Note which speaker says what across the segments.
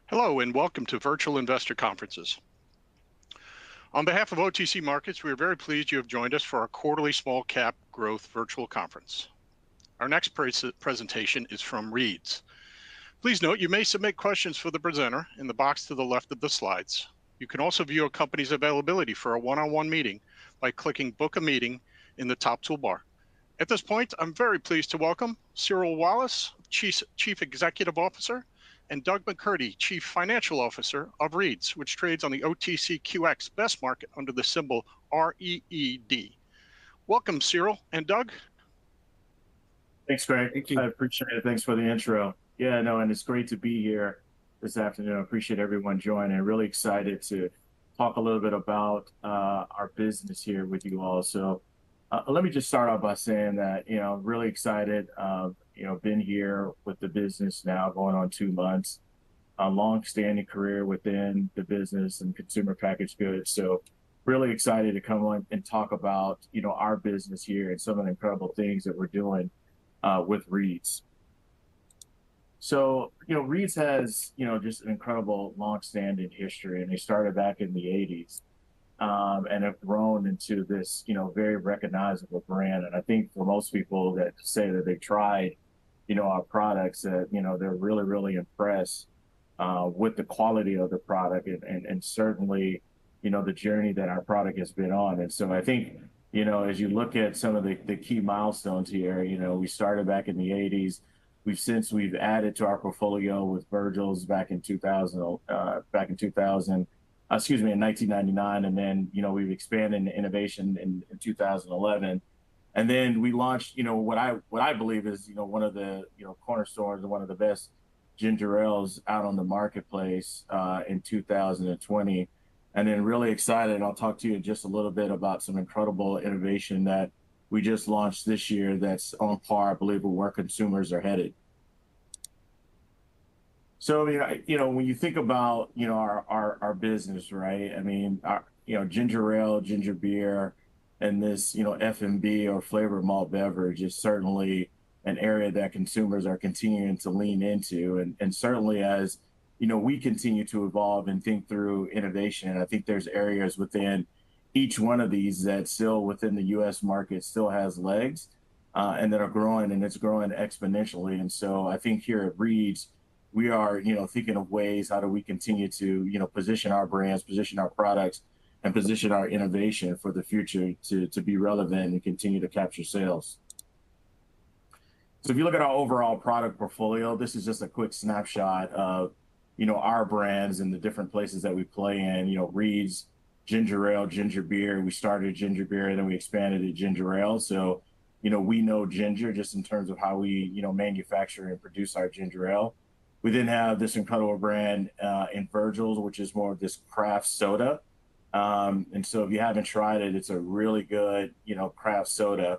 Speaker 1: Hello and welcome to Virtual Investor Conferences. On behalf of OTC Markets, we are very pleased you have joined us for our quarterly small cap growth virtual conference. Our next presentation is from Reeds. Please note you may submit questions for the presenter in the box to the left of the slides. You can also view a company's availability for a one-on-one meeting by clicking Book a Meeting in the top toolbar. At this point, I'm very pleased to welcome Cyril Wallace, Chief Executive Officer, and Doug McCurdy, Chief Financial Officer of Reeds, which trades on the OTCQX best market under the symbol REED. Welcome, Cyril and Doug.
Speaker 2: Thanks, Greg.
Speaker 3: Thank you.
Speaker 2: I appreciate it. Thanks for the intro. Yeah, no, and it's great to be here this afternoon. I appreciate everyone joining. Really excited to talk a little bit about our business here with you all. So let me just start off by saying that, really excited. Been here with the business now going on 2 months, a long-standing career within the business and consumer packaged goods. So really excited to come on and talk about, our business here and some of the incredible things that we're doing with Reeds. So, Reeds has, just an incredible long-standing history, and they started back in the 80s. And have grown into this, very recognizable brand. And I think for most people that say that they tried, our products, that, they're really, really impressed with the quality of the product and certainly, the journey that our product has been on. And so I think, as you look at some of the key milestones here, we started back in the 80s. We've added to our portfolio with Virgil's back in 1999, and then we've expanded into innovation in 2011, and then we launched what I believe is one of the cornerstones and one of the best ginger ales out on the marketplace in 2020, and then really excited. I'll talk to you just a little bit about some incredible innovation that we just launched this year that's on par, I believe, with where consumers are headed. So, when you think about, our business, right? I mean, ginger ale, ginger beer, and this, F&B or flavored malt beverage is certainly an area that consumers are continuing to lean into. And certainly as, we continue to evolve and think through innovation, I think there's areas within each one of these that still within the U.S. market still has legs and that are growing, and it's growing exponentially. And so I think here at Reeds, we are, thinking of ways, how do we continue to, position our brands, position our products, and position our innovation for the future to be relevant and continue to capture sales. So if you look at our overall product portfolio, this is just a quick snapshot of, our brands and the different places that we play in. Reeds, ginger ale, ginger beer. We started ginger beer, and then we expanded to ginger ale. So, we know ginger just in terms of how we, manufacture and produce our ginger ale. We then have this incredible brand in Virgil's, which is more of this craft soda. And so if you haven't tried it, it's a really good, craft soda.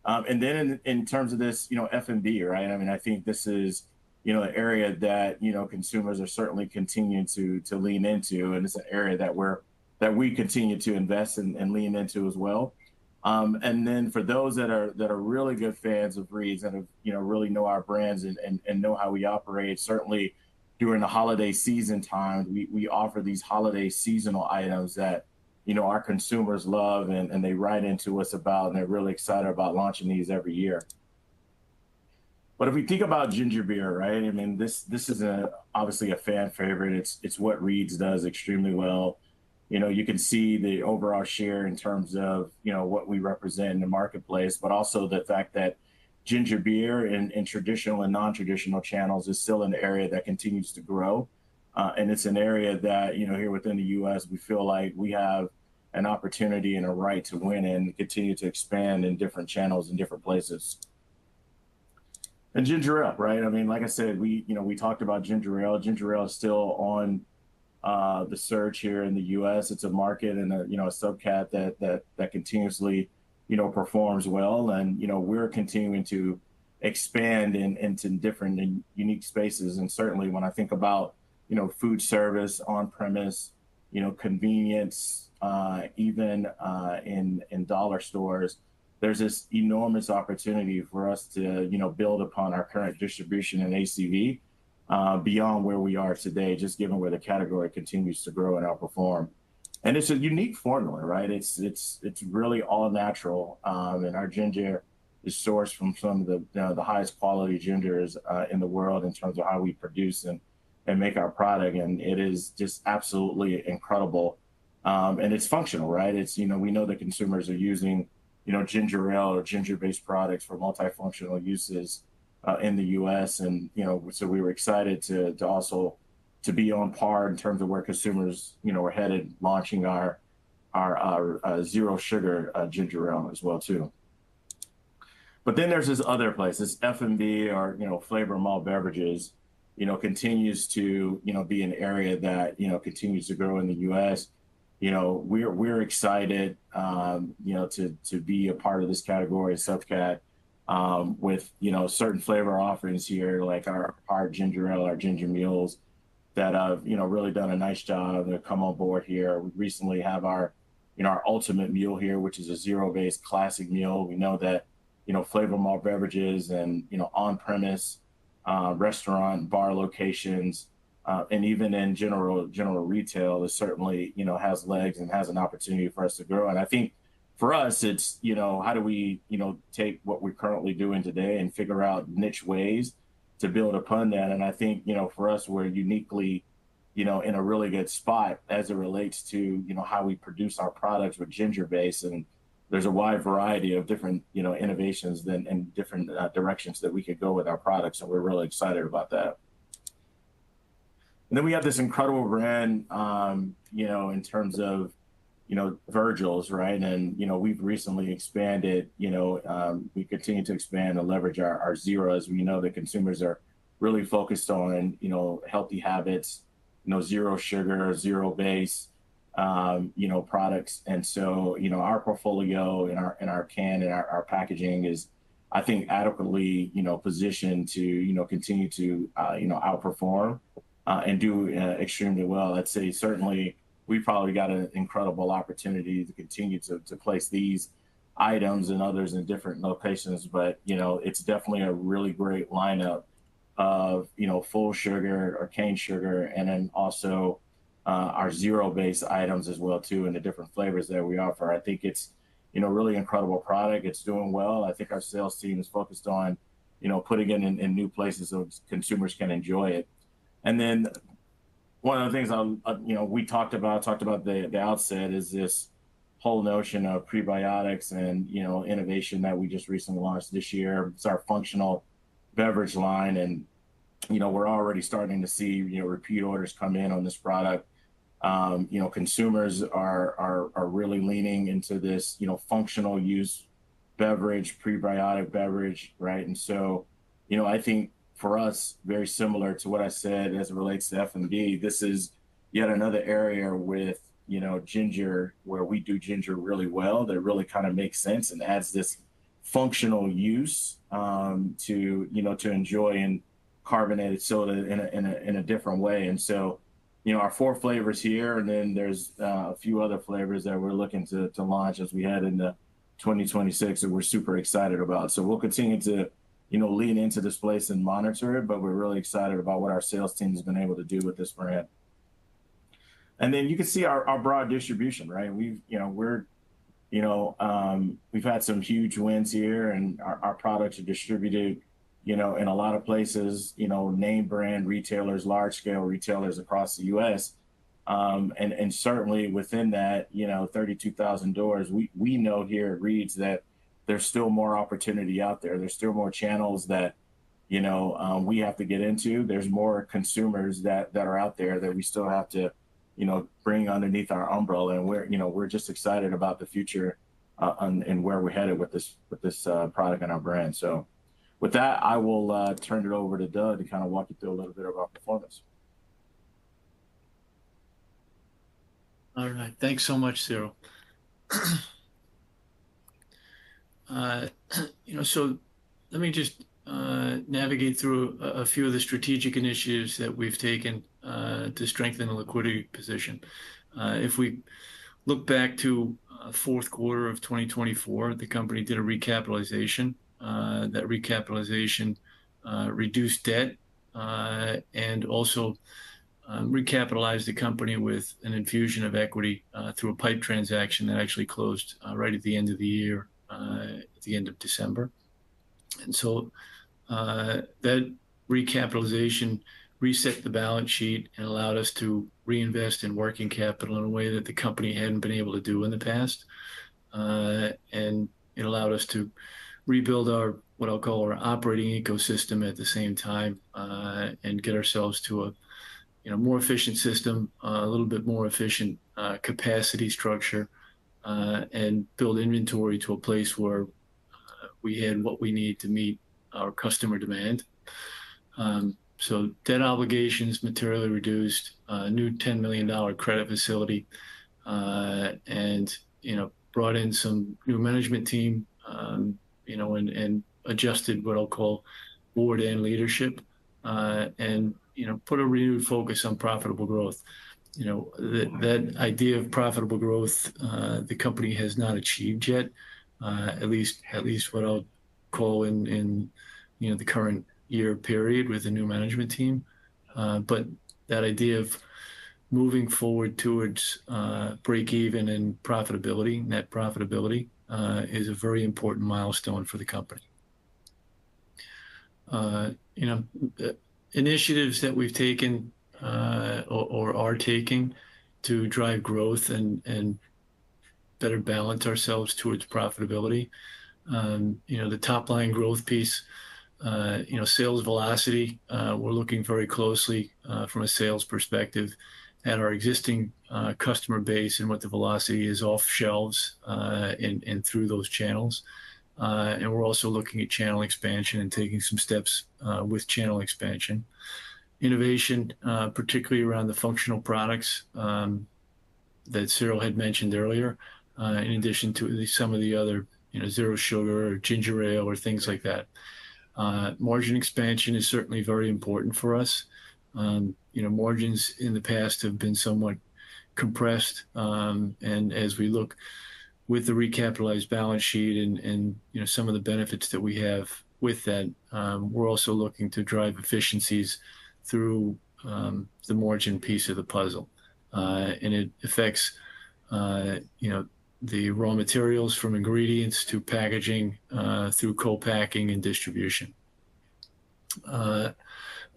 Speaker 2: And then in terms of this, F&B, right? I mean, I think this is, an area that, consumers are certainly continuing to lean into. And it's an area that we continue to invest and lean into as well. And then for those that are really good fans of Reeds and have, really know our brands and know how we operate, certainly during the holiday season time, we offer these holiday seasonal items that, our consumers love and they write into us about, and they're really excited about launching these every year. But if we think about ginger beer, right? I mean, this is obviously a fan favorite. It's what Reeds does extremely well. You can see the overall share in terms of, what we represent in the marketplace, but also the fact that ginger beer in traditional and non-traditional channels is still an area that continues to grow. And it's an area that, here within the U.S., we feel like we have an opportunity and a right to win and continue to expand in different channels in different places. And ginger ale, right? I mean, like I said, we talked about ginger ale. Ginger ale is still on the surge here in the U.S. It's a market and a subcat that continuously performs well, and we're continuing to expand into different and unique spaces. And certainly when I think about food service, on premise, convenience, even in dollar stores, there's this enormous opportunity for us to build upon our current distribution in ACV beyond where we are today, just given where the category continues to grow and outperform. And it's a unique formula, right? It's really all natural, and our ginger is sourced from some of the highest quality gingers in the world in terms of how we produce and make our product, and it is just absolutely incredible. And it's functional, right? It's we know that consumers are using ginger ale or ginger-based products for multifunctional uses in the U.S. And so we were excited to also to be on par in terms of where consumers are headed, launching our zero sugar ginger ale as well too. But then there's this other place, this F&B or flavor malt beverages, continues to be an area that continues to grow in the U.S. We're excited to be a part of this category, subcat, with certain flavor offerings here, like our ginger ale, our ginger mules, that have really done a nice job. They've come on board here. We recently have our our ultimate mule here, which is a zero-based classic mule. We know that flavor malt beverages and on-premise restaurant bar locations and even in general retail is certainly has legs and has an opportunity for us to grow. And I think for us it's how do we take what we're currently doing today and figure out niche ways to build upon that. And I think for us we're uniquely in a really good spot as it relates to how we produce our products with ginger base, and there's a wide variety of different innovations and different directions that we could go with our products, and we're really excited about that. And then we have this incredible brand in terms of Virgil's, right? And we've recently expanded. We continue to expand and leverage our zero, as we know that consumers are really focused on healthy habits, zero sugar, zero base products. And so our portfolio and our can and our packaging is, I think, adequately positioned to continue to outperform and do extremely well. I'd say certainly we probably got an incredible opportunity to continue to place these items and others in different locations, but it's definitely a really great lineup of full sugar or cane sugar, and then also our zero base items as well too, and the different flavors that we offer. I think it's really incredible product. It's doing well. I think our sales team is focused on putting it in new places so consumers can enjoy it. And then one of the things we talked about the outset is this whole notion of prebiotics and innovation that we just recently launched this year. It's our functional beverage line, and we're already starting to see repeat orders come in on this product. Consumers are really leaning into this functional use beverage, prebiotic beverage, right? And so I think for us, very similar to what I said as it relates to F&B, this is yet another area with ginger, where we do ginger really well, that really kind of makes sense and adds this functional use to to enjoy in carbonated soda in a different way. And so our 4 flavors here, and then there's a few other flavors that we're looking to launch as we head into 2026 that we're super excited about. So we'll continue to lean into this place and monitor it, but we're really excited about what our sales team has been able to do with this brand. And then you can see our broad distribution, right? We've had some huge wins here, and our products are distributed in a lot of places, name brand retailers, large scale retailers across the U.S. And certainly within that 32,000 doors, we know here at Reed's that there's still more opportunity out there. There's still more channels that we have to get into. There's more consumers that are out there that we still have to bring underneath our umbrella, and we're just excited about the future and where we're headed with this product and our brand. So with that, I will turn it over to Doug to kind of walk you through a little bit of our performance.
Speaker 3: All right, thanks so much, Cyril. So let me just navigate through a few of the strategic initiatives that we've taken to strengthen the liquidity position. If we look back to fourth quarter of 2024, the company did a recapitalization. That recapitalization reduced debt, and also recapitalized the company with an infusion of equity through a PIPE transaction that actually closed right at the end of the year, at the end of December. And so that recapitalization reset the balance sheet and allowed us to reinvest in working capital in a way that the company hadn't been able to do in the past. And it allowed us to rebuild our, what I'll call our operating ecosystem at the same time, and get ourselves to a more efficient system, a little bit more efficient capacity structure, and build inventory to a place where we had what we need to meet our customer demand. So debt obligations materially reduced, new $10 million credit facility, and brought in some new management team, and adjusted what I'll call board and leadership, and put a renewed focus on profitable growth. That idea of profitable growth, the company has not achieved yet, at least what I'll call in the current year period with the new management team. But that idea of moving forward towards break even and profitability, net profitability, is a very important milestone for the company. Initiatives that we've taken or are taking to drive growth and better balance ourselves towards profitability. The top line growth piece, sales velocity. We're looking very closely from a sales perspective at our existing customer base and what the velocity is off shelves and through those channels. And we're also looking at channel expansion and taking some steps with channel expansion. Innovation, particularly around the functional products that Cyril had mentioned earlier, in addition to some of the other, zero sugar or ginger ale or things like that. Margin expansion is certainly very important for us. Margins in the past have been somewhat compressed, and as we look with the recapitalized balance sheet and some of the benefits that we have with that, we're also looking to drive efficiencies through the margin piece of the puzzle, and it affects the raw materials from ingredients to packaging, through co-packing and distribution.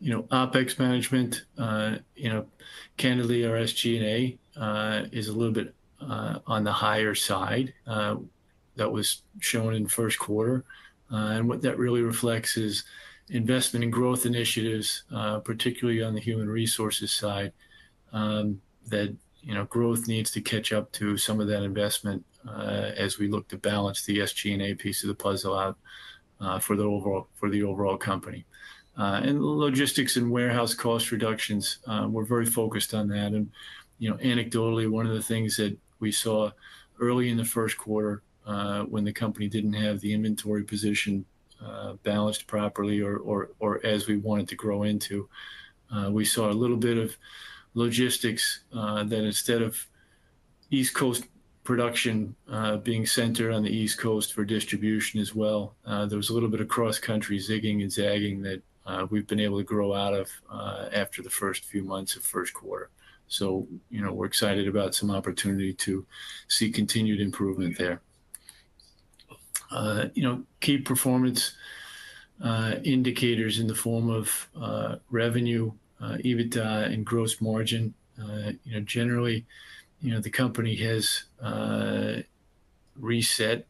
Speaker 3: OpEx management, candidly, our SG&A is a little bit on the higher side. That was shown in first quarter. And what that really reflects is investment in growth initiatives, particularly on the human resources side, that growth needs to catch up to some of that investment as we look to balance the SG&A piece of the puzzle out for the overall company. And logistics and warehouse cost reductions, we're very focused on that. And anecdotally, one of the things that we saw early in the first quarter, when the company didn't have the inventory position balanced properly or as we wanted to grow into, we saw a little bit of logistics that instead of East Coast production being centered on the East Coast for distribution as well, there was a little bit of cross-country zigging and zagging that we've been able to grow out of after the first few months of first quarter. So, we're excited about some opportunity to see continued improvement there. Key performance indicators in the form of revenue, EBITDA, and gross margin. Generally, the company has reset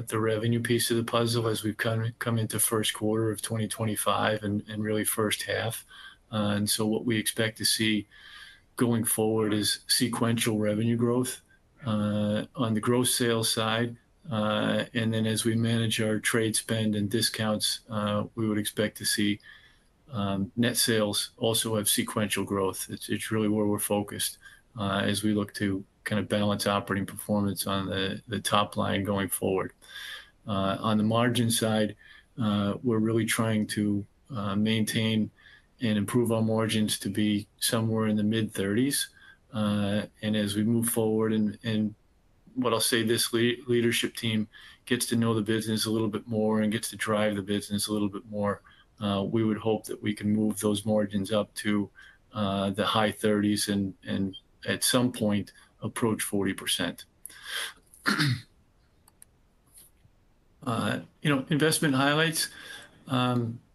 Speaker 3: the revenue piece of the puzzle as we've come into first quarter of 2025 and really first half. And so what we expect to see going forward is sequential revenue growth on the gross sales side. And then as we manage our trade spend and discounts, we would expect to see net sales also have sequential growth. It's really where we're focused as we look to kind of balance operating performance on the top line going forward. On the margin side, we're really trying to maintain and improve our margins to be somewhere in the mid-30s. And as we move forward and what I'll say, this leadership team gets to know the business a little bit more and gets to drive the business a little bit more, we would hope that we can move those margins up to the high 30s and at some point approach 40%. Investment highlights,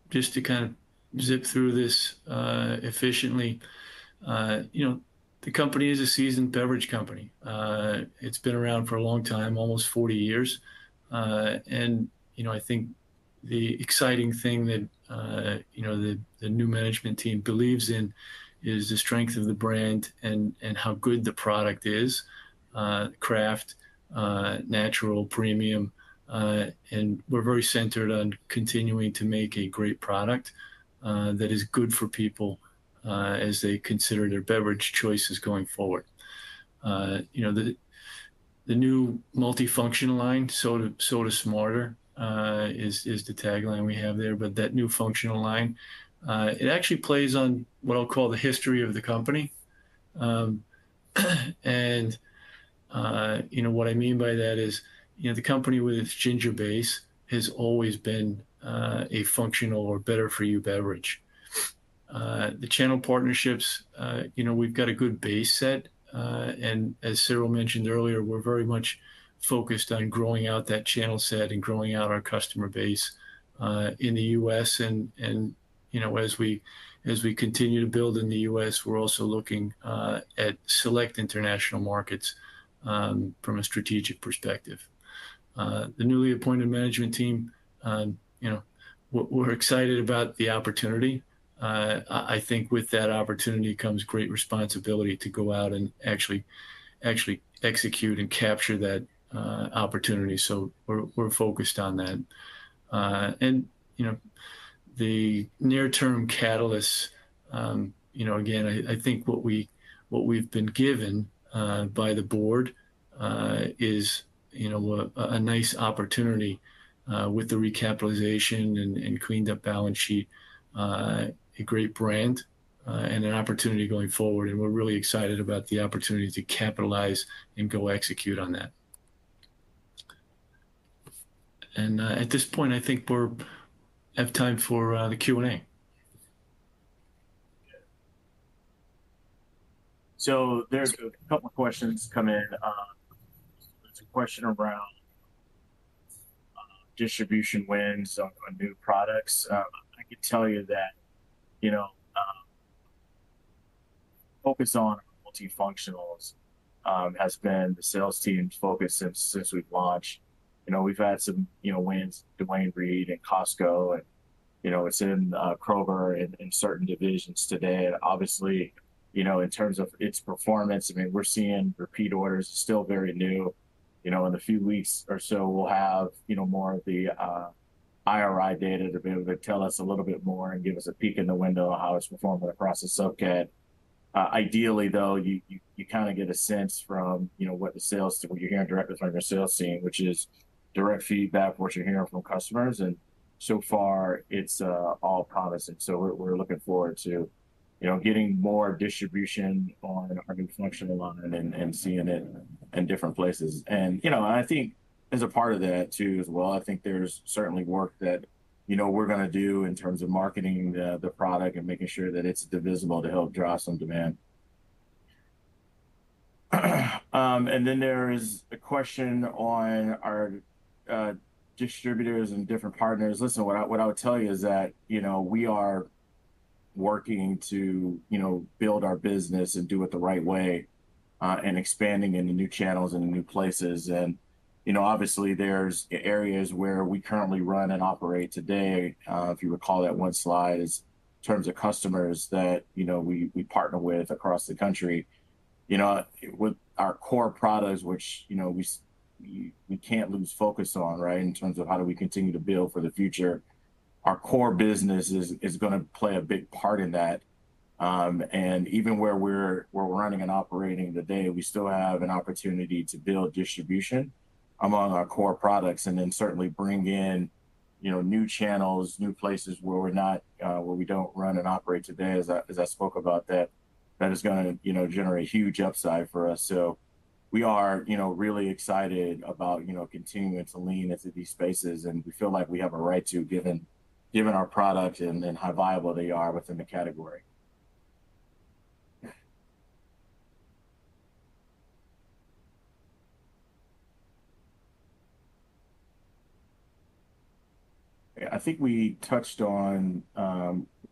Speaker 3: just to kind of zip through this efficiently. The company is a seasoned beverage company. It's been around for a long time, almost 40 years. And I think the exciting thing that, the new management team believes in is the strength of the brand and how good the product is, craft, natural, premium. And we're very centered on continuing to make a great product that is good for people as they consider their beverage choices going forward. The new multifunctional line, soda smarter, is the tagline we have there. But that new functional line, it actually plays on what I'll call the history of the company. And what I mean by that is, the company with its ginger base has always been a functional or better for you beverage. The channel partnerships, we've got a good base set. And as Cyril mentioned earlier, we're very much focused on growing out that channel set and growing out our customer base in the U.S. And as we continue to build in the U.S., we're also looking at select international markets from a strategic perspective. The newly appointed management team, we're excited about the opportunity. I think with that opportunity comes great responsibility to go out and actually execute and capture that opportunity. So we're focused on that. And the near-term catalysts, again, I think what we've been given by the board is a nice opportunity with the recapitalization and cleaned up balance sheet, a great brand, and an opportunity going forward. And we're really excited about the opportunity to capitalize and go execute on that. And at this point, I think we have time for the Q&A.
Speaker 2: So there's a couple of questions come in. There's a question around distribution wins on new products. I can tell you that, focus on multifunctionals has been the sales team's focus since we've launched. We've had some, wins, Dwayne Reed and Costco, and, it's in Kroger and in certain divisions today. And obviously, in terms of its performance, I mean, we're seeing repeat orders, still very new. In a few weeks or so, we'll have, more of the IRI data to be able to tell us a little bit more and give us a peek in the window of how it's performing across the subcat. Ideally, though, you kind of get a sense from, what you're hearing directly from your sales team, which is direct feedback, what you're hearing from customers. And so far, it's all promising. So we're looking forward to, getting more distribution on our new functional line and seeing it in different places. And, I think as a part of that too, as well, I think there's certainly work that, we're going to do in terms of marketing the product and making sure that it's divisible to help drive some demand. And then there is a question on our distributors and different partners. Listen, what I would tell you is that, we are working to, build our business and do it the right way, and expanding into new channels and new places. And, obviously there's areas where we currently run and operate today. If you recall that one slide is in terms of customers that, we partner with across the country, with our core products, which, we can't lose focus on, right? In terms of how do we continue to build for the future. Our core business is going to play a big part in that. And even where we're running and operating today, we still have an opportunity to build distribution among our core products, and then certainly bring in, new channels, new places where we're not, where we don't run and operate today. As I spoke about that is going to, generate huge upside for us. So we are, really excited about, continuing to lean into these spaces, and we feel like we have a right to, given given our product and how viable they are within the category. I think we touched on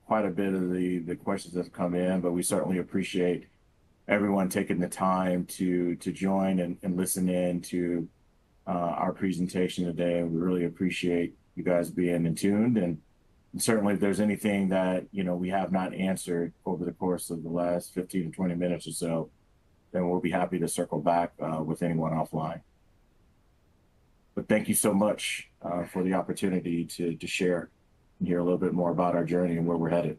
Speaker 2: quite a bit of the questions that have come in, but we certainly appreciate everyone taking the time to join and listen in to our presentation today. And we really appreciate you guys being in tuned. And certainly if there's anything that, we have not answered over the course of the last 15 to 20 minutes or so, then we'll be happy to circle back with anyone offline. But thank you so much for the opportunity to share and hear a little bit more about our journey and where we're headed.